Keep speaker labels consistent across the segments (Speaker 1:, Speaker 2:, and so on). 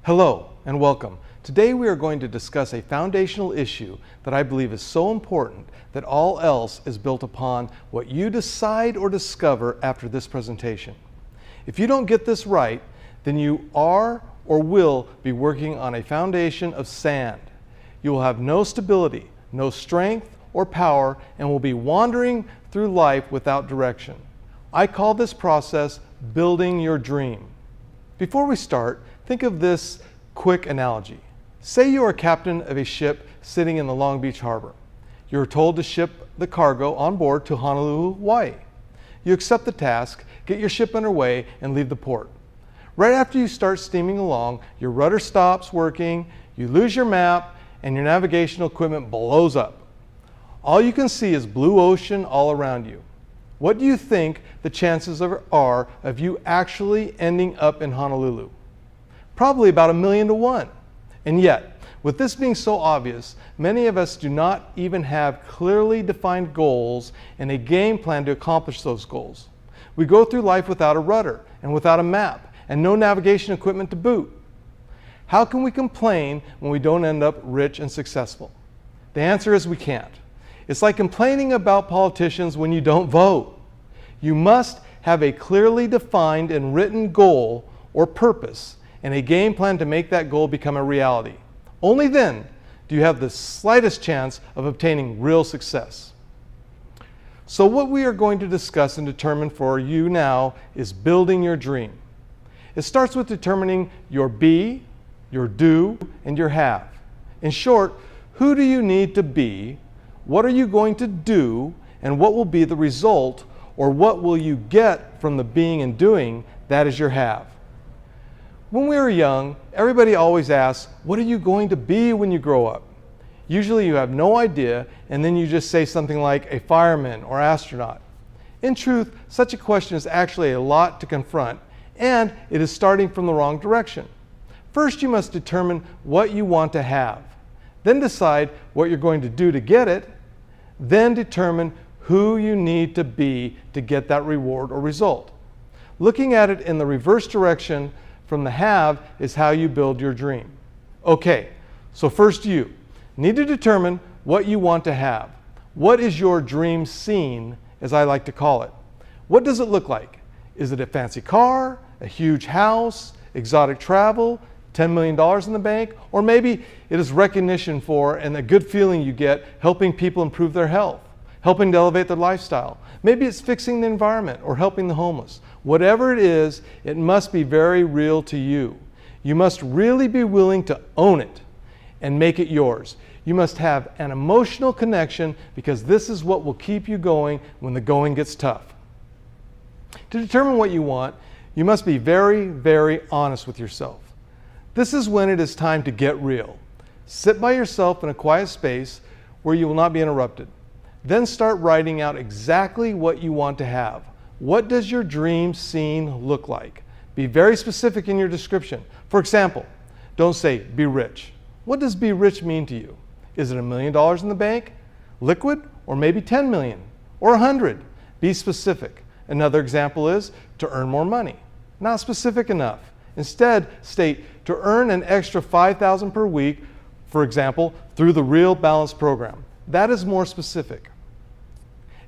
Speaker 1: Hello and welcome. Today we are going to discuss a foundational issue that I believe is so important that all else is built upon what you decide or discover after this presentation. If you don't get this right, then you are or will be working on a foundation of sand. You will have no stability, no strength or power, and will be wandering through life without direction. I call this process building your dream. Before we start, think of this quick analogy. Say you are a captain of a ship sitting in the Long Beach harbor. You are told to ship the cargo on board to Honolulu, Hawaii. You accept the task, get your ship underway, and leave the port. Right after you start steaming along, your rudder stops working, you lose your map, and your navigational equipment blows up. All you can see is blue ocean all around you. What do you think the chances are of you actually ending up in Honolulu? Probably about 1,000,000 to 1. And yet, with this being so obvious, many of us do not even have clearly defined goals and a game plan to accomplish those goals. We go through life without a rudder and without a map and no navigation equipment to boot. How can we complain when we don't end up rich and successful? The answer is we can't. It's like complaining about politicians when you don't vote. You must have a clearly defined and written goal or purpose and a game plan to make that goal become a reality. Only then do you have the slightest chance of obtaining real success. So what we are going to discuss and determine for you now is building your dream. It starts with determining your be, your do, and your have. In short, who do you need to be? What are you going to do, and what will be the result, or what will you get from the being and doing? That is your have. When we were young, everybody always asks, what are you going to be when you grow up? Usually you have no idea, and then you just say something like a fireman or astronaut. In truth, such a question is actually a lot to confront, and it is starting from the wrong direction. First, you must determine what you want to have. Then decide what you're going to do to get it. Then determine who you need to be to get that reward or result. Looking at it in the reverse direction from the have is how you build your dream. Okay, so first you need to determine what you want to have. What is your dream scene, as I like to call it? What does it look like? Is it a fancy car, a huge house, exotic travel, $10 million in the bank, or maybe it is recognition for and a good feeling you get helping people improve their health, helping to elevate their lifestyle. Maybe it's fixing the environment or helping the homeless. Whatever it is, it must be very real to you. You must really be willing to own it and make it yours. You must have an emotional connection because this is what will keep you going when the going gets tough. To determine what you want, you must be very, very honest with yourself. This is when it is time to get real. Sit by yourself in a quiet space where you will not be interrupted. Then start writing out exactly what you want to have. What does your dream scene look like? Be very specific in your description. For example, don't say, be rich. What does be rich mean to you? Is it $1 million in the bank, liquid, or maybe 10 million, or 100? Be specific. Another example is to earn more money. Not specific enough. Instead, state to earn an extra $5,000 per week, for example, through the Real Balance program. That is more specific.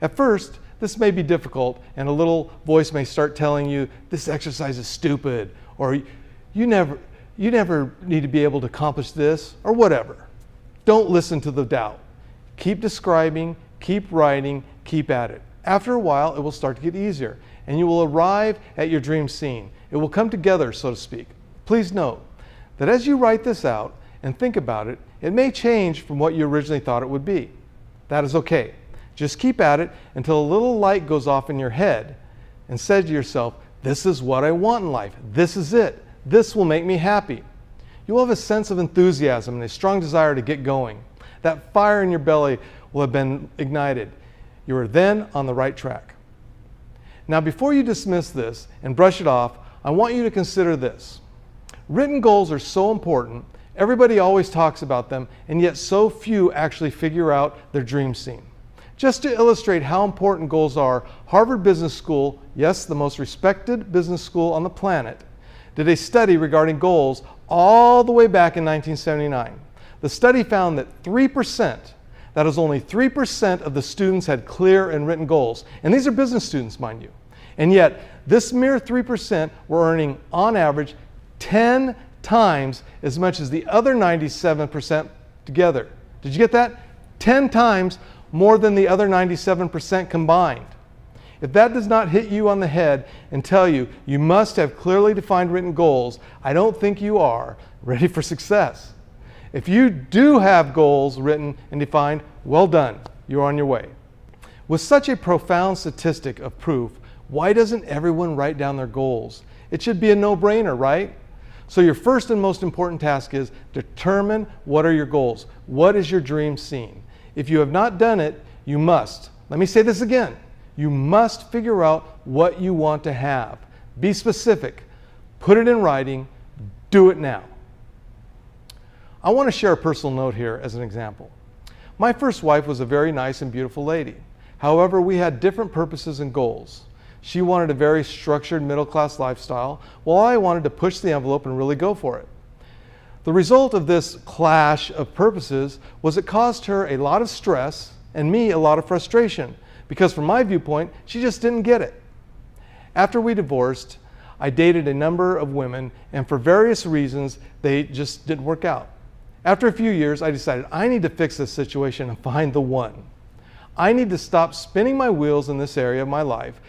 Speaker 1: At first, this may be difficult, and a little voice may start telling you, this exercise is stupid, or you never need to be able to accomplish this, or whatever. Don't listen to the doubt. Keep describing, keep writing, keep at it. After a while, it will start to get easier, and you will arrive at your dream scene. It will come together, so to speak. Please note that as you write this out and think about it, it may change from what you originally thought it would be. That is okay. Just keep at it until a little light goes off in your head and say to yourself, this is what I want in life. This is it. This will make me happy. You will have a sense of enthusiasm and a strong desire to get going. That fire in your belly will have been ignited. You are then on the right track. Now, before you dismiss this and brush it off, I want you to consider this. Written goals are so important. Everybody always talks about them, and yet so few actually figure out their dream scene. Just to illustrate how important goals are, Harvard Business School, yes, the most respected business school on the planet, did a study regarding goals all the way back in 1979. The study found that 3%, that is only 3% of the students had clear and written goals. And these are business students, mind you. And yet, this mere 3% were earning, on average, 10 times as much as the other 97% together. Did you get that? 10 times more than the other 97% combined. If that does not hit you on the head and tell you you must have clearly defined written goals, I don't think you are ready for success. If you do have goals written and defined, well done, you're on your way. With such a profound statistic of proof, why doesn't everyone write down their goals? It should be a no-brainer, right? So your first and most important task is determine what are your goals. What is your dream scene? If you have not done it, you must. Let me say this again. You must figure out what you want to have. Be specific. Put it in writing. Do it now. I want to share a personal note here as an example. My first wife was a very nice and beautiful lady. However, we had different purposes and goals. She wanted a very structured middle-class lifestyle, while I wanted to push the envelope and really go for it. The result of this clash of purposes was it caused her a lot of stress and me a lot of frustration, because from my viewpoint, she just didn't get it. After we divorced, I dated a number of women, and for various reasons, they just didn't work out. After a few years, I decided I need to fix this situation and find the one. I need to stop spinning my wheels in this area of my life.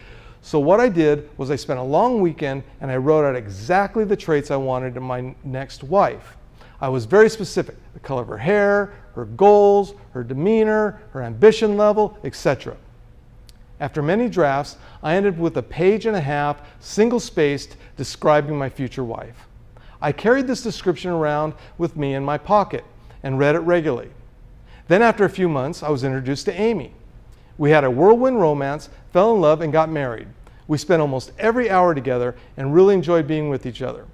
Speaker 1: So what I did was I spent a long weekend and I wrote out exactly the traits I wanted in my next wife. I was very specific: the color of her hair, her goals, her demeanor, her ambition level, etc. After many drafts, I ended with a page and a half, single-spaced, describing my future wife. I carried this description around with me in my pocket and read it regularly. Then after a few months, I was introduced to Amy. We had a whirlwind romance, fell in love, and got married. We spent almost every hour together and really enjoyed being with each other.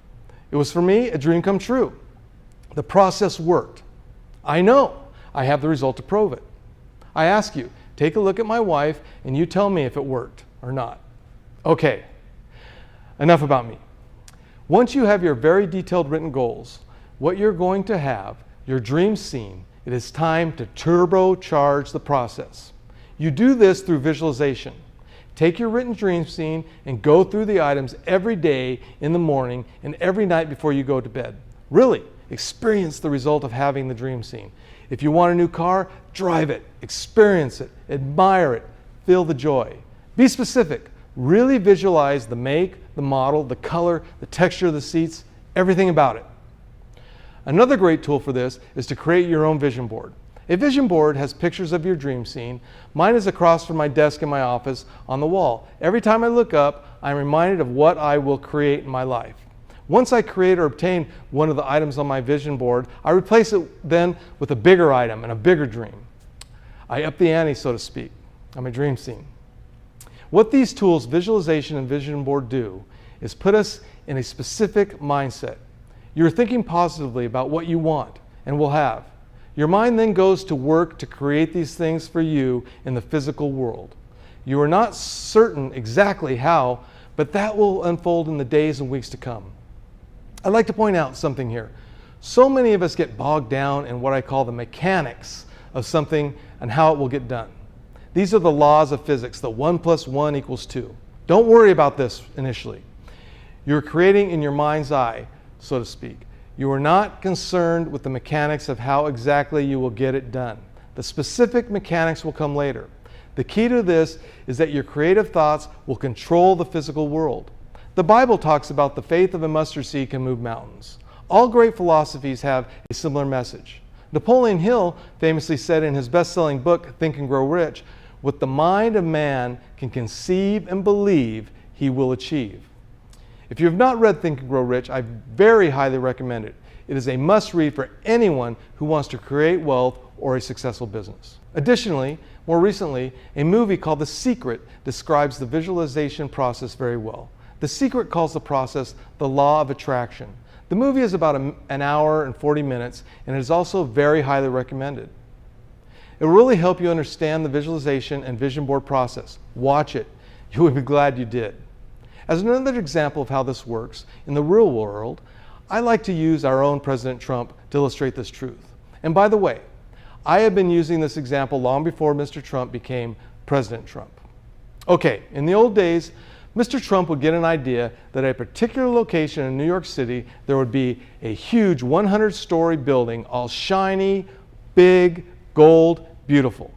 Speaker 1: It was, for me, a dream come true. The process worked. I know. I have the result to prove it. I ask you, take a look at my wife and you tell me if it worked or not. Okay, enough about me. Once you have your very detailed written goals, what you're going to have, your dream scene, it is time to turbocharge the process. You do this through visualization. Take your written dream scene and go through the items every day in the morning and every night before you go to bed. Really, experience the result of having the dream scene. If you want a new car, drive it, experience it, admire it, feel the joy. Be specific. Really visualize the make, the model, the color, the texture of the seats, everything about it. Another great tool for this is to create your own vision board. A vision board has pictures of your dream scene. Mine is across from my desk in my office on the wall. Every time I look up, I'm reminded of what I will create in my life. Once I create or obtain one of the items on my vision board, I replace it then with a bigger item and a bigger dream. I up the ante, so to speak, on my dream scene. What these tools, visualization and vision board, do is put us in a specific mindset. You're thinking positively about what you want and will have. Your mind then goes to work to create these things for you in the physical world. You are not certain exactly how, but that will unfold in the days and weeks to come. I'd like to point out something here. So many of us get bogged down in what I call the mechanics of something and how it will get done. These are the laws of physics, the 1 + 1 = 2. Don't worry about this initially. You're creating in your mind's eye, so to speak. You are not concerned with the mechanics of how exactly you will get it done. The specific mechanics will come later. The key to this is that your creative thoughts will control the physical world. The Bible talks about the faith of a mustard seed can move mountains. All great philosophies have a similar message. Napoleon Hill famously said in his best-selling book, Think and Grow Rich, "What the mind of man can conceive and believe, he will achieve." If you have not read Think and Grow Rich, I very highly recommend it. It is a must-read for anyone who wants to create wealth or a successful business. Additionally, more recently, a movie called The Secret describes the visualization process very well. The Secret calls the process the law of attraction. The movie is about an hour and 40 minutes, and it is also very highly recommended. It will really help you understand the visualization and vision board process. Watch it. You will be glad you did. As another example of how this works, in the real world, I like to use our own President Trump to illustrate this truth. And by the way, I have been using this example long before Mr. Trump became President Trump. Okay, in the old days, Mr. Trump would get an idea that at a particular location in New York City, there would be a huge 100-story building, all shiny, big, gold, beautiful.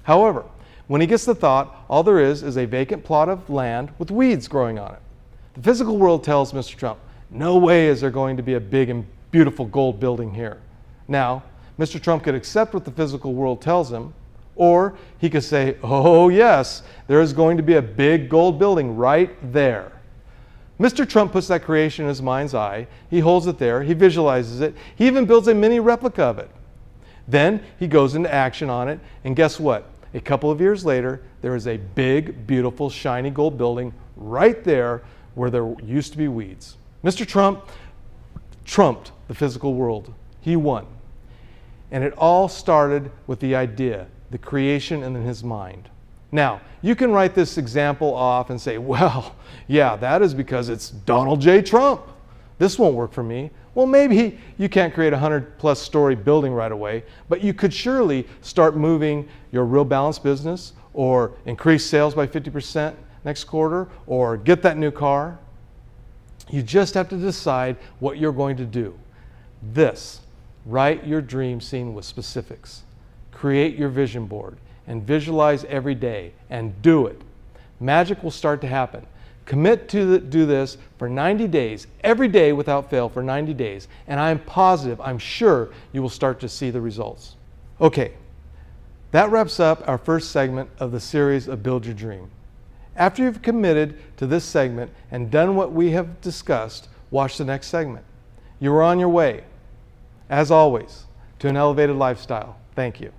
Speaker 1: However, when he gets the thought, all there is a vacant plot of land with weeds growing on it. The physical world tells Mr. Trump, no way is there going to be a big and beautiful gold building here. Now, Mr. Trump could accept what the physical world tells him, or he could say, oh yes, there is going to be a big gold building right there. Mr. Trump puts that creation in his mind's eye. He holds it there. He visualizes it. He even builds a mini replica of it. Then he goes into action on it, and guess what? A couple of years later, there is a big, beautiful, shiny gold building right there where there used to be weeds. Mr. Trump trumped the physical world. He won. And it all started with the idea, the creation in his mind. Now, you can write this example off and say, well, yeah, that is because it's Donald J. Trump. This won't work for me. Well, maybe you can't create a 100-plus story building right away, but you could surely start moving your real balanced business, or increase sales by 50% next quarter, or get that new car. You just have to decide what you're going to do. Write your dream scene with specifics. Create your vision board and visualize every day and do it. Magic will start to happen. Commit to do this for 90 days, every day without fail for 90 days, and I'm positive, I'm sure you will start to see the results. Okay, that wraps up our first segment of the series of Build Your Dream. After you've committed to this segment and done what we have discussed, watch the next segment. You are on your way, as always, to an elevated lifestyle. Thank you.